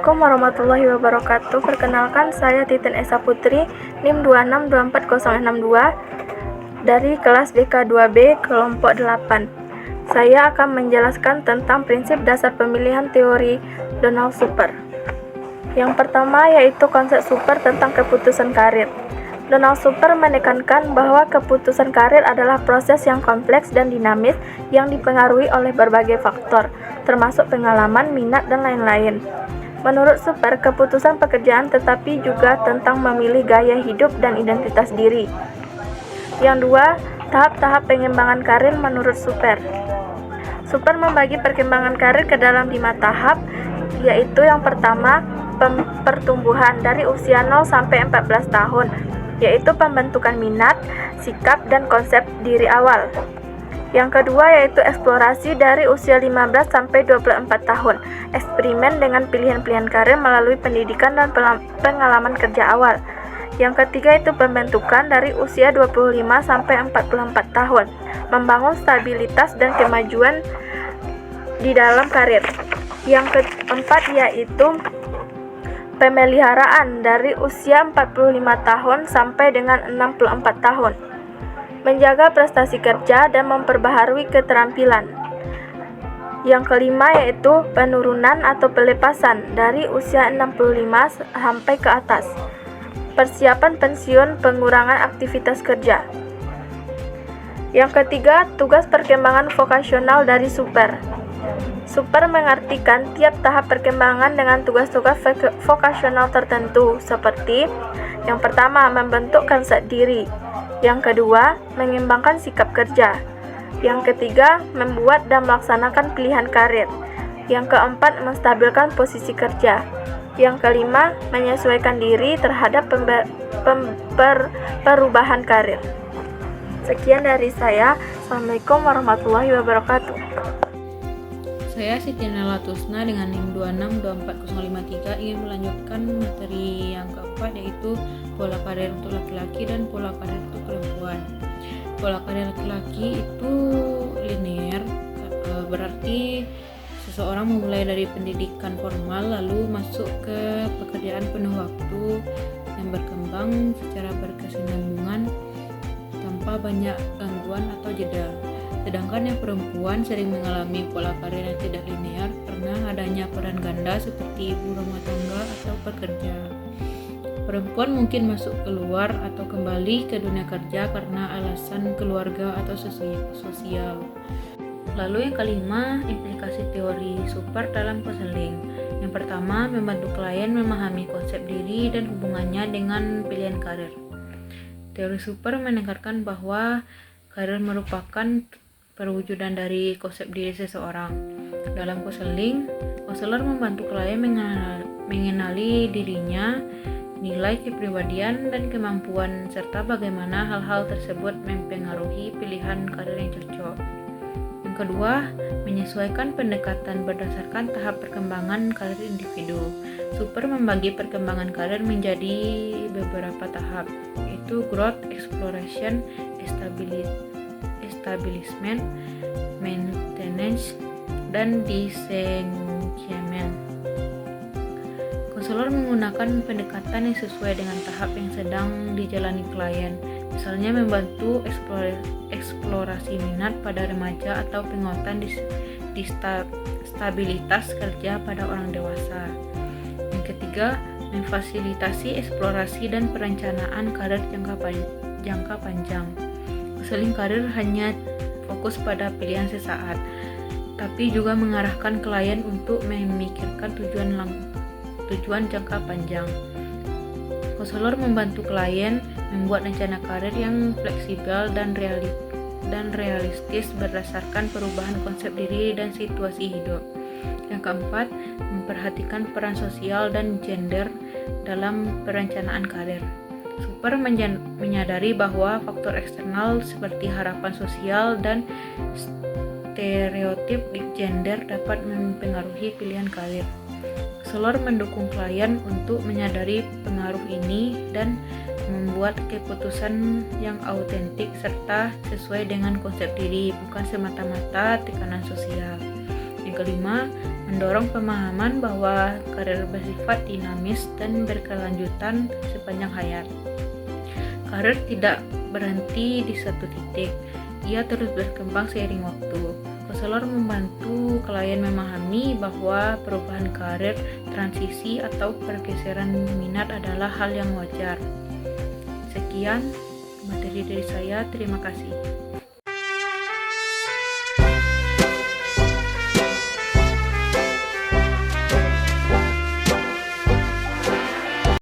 Assalamualaikum warahmatullahi wabarakatuh. Perkenalkan, saya Titin Esa Putri, NIM 2624062 dari kelas BK2B kelompok 8. Saya akan menjelaskan tentang prinsip dasar pemilihan teori Donald Super. Yang pertama yaitu konsep Super tentang keputusan karir. Donald Super menekankan bahwa keputusan karir adalah proses yang kompleks dan dinamis yang dipengaruhi oleh berbagai faktor, termasuk pengalaman, minat, dan lain-lain. Menurut Super, keputusan pekerjaan tetapi juga tentang memilih gaya hidup dan identitas diri. Yang dua, tahap-tahap pengembangan karir menurut Super. Super membagi perkembangan karir ke dalam 5 tahap, yaitu yang pertama, pertumbuhan dari usia 0 sampai 14 tahun, yaitu pembentukan minat, sikap, dan konsep diri awal. Yang kedua yaitu eksplorasi dari usia 15 sampai 24 tahun, eksperimen dengan pilihan-pilihan karir melalui pendidikan dan pengalaman kerja awal. Yang ketiga itu pembentukan dari usia 25 sampai 44 tahun, membangun stabilitas dan kemajuan di dalam karir. Yang keempat yaitu pemeliharaan dari usia 45 tahun sampai dengan 64 tahun. Menjaga prestasi kerja dan memperbaharui keterampilan. Yang kelima yaitu penurunan atau pelepasan dari usia 65 sampai ke atas. Persiapan pensiun, pengurangan aktivitas kerja. Yang ketiga, tugas perkembangan vokasional dari Super. Super mengartikan tiap tahap perkembangan dengan tugas-tugas vokasional tertentu, seperti yang pertama, membentuk konsep diri. Yang kedua, mengembangkan sikap kerja. Yang ketiga, membuat dan melaksanakan pilihan karir. Yang keempat, menstabilkan posisi kerja. Yang kelima, menyesuaikan diri terhadap perubahan karir. Sekian dari saya. Assalamualaikum warahmatullahi wabarakatuh. Saya Siti Nela Tusna dengan NIM 2624053 ingin melanjutkan materi yang keempat, yaitu pola karir untuk laki-laki dan pola karir untuk perempuan. Pola karir laki-laki itu linear, berarti seseorang memulai dari pendidikan formal lalu masuk ke pekerjaan penuh waktu yang berkembang secara berkesinambungan tanpa banyak gangguan atau jeda. Sedangkan yang perempuan sering mengalami pola karir yang tidak linear karena adanya peran ganda seperti ibu rumah tangga atau pekerja. Perempuan mungkin masuk keluar atau kembali ke dunia kerja karena alasan keluarga atau sosial. Lalu yang kelima, implikasi teori Super dalam konseling. Yang pertama, membantu klien memahami konsep diri dan hubungannya dengan pilihan karir. Teori Super menekankan bahwa karir merupakan perwujudan dari konsep diri seseorang. Dalam konseling, konselor membantu klien mengenali dirinya, nilai kepribadian dan kemampuan, serta bagaimana hal-hal tersebut mempengaruhi pilihan karir yang cocok. Yang kedua, menyesuaikan pendekatan berdasarkan tahap perkembangan karir individu. Super membagi perkembangan karir menjadi beberapa tahap, yaitu growth, exploration, establishment, maintenance, dan disengagement. Konselor menggunakan pendekatan yang sesuai dengan tahap yang sedang dijalani klien, misalnya membantu eksplorasi minat pada remaja atau penguatan di stabilitas kerja pada orang dewasa. Yang ketiga, memfasilitasi eksplorasi dan perencanaan karir jangka panjang. Konseling karir hanya fokus pada pilihan sesaat, tapi juga mengarahkan klien untuk memikirkan tujuan jangka panjang. Konselor membantu klien membuat rencana karir yang fleksibel dan realistis berdasarkan perubahan konsep diri dan situasi hidup. Yang keempat, memperhatikan peran sosial dan gender dalam perencanaan karir. Super menyadari bahwa faktor eksternal seperti harapan sosial dan stereotip gender dapat mempengaruhi pilihan karir. Konselor mendukung klien untuk menyadari pengaruh ini dan membuat keputusan yang autentik serta sesuai dengan konsep diri, bukan semata-mata tekanan sosial. Yang kelima, mendorong pemahaman bahwa karir bersifat dinamis dan berkelanjutan sepanjang hayat. Karir tidak berhenti di satu titik, ia terus berkembang seiring waktu. Konselor membantu klien memahami bahwa perubahan karir, transisi, atau pergeseran minat adalah hal yang wajar. Sekian materi dari saya, terima kasih.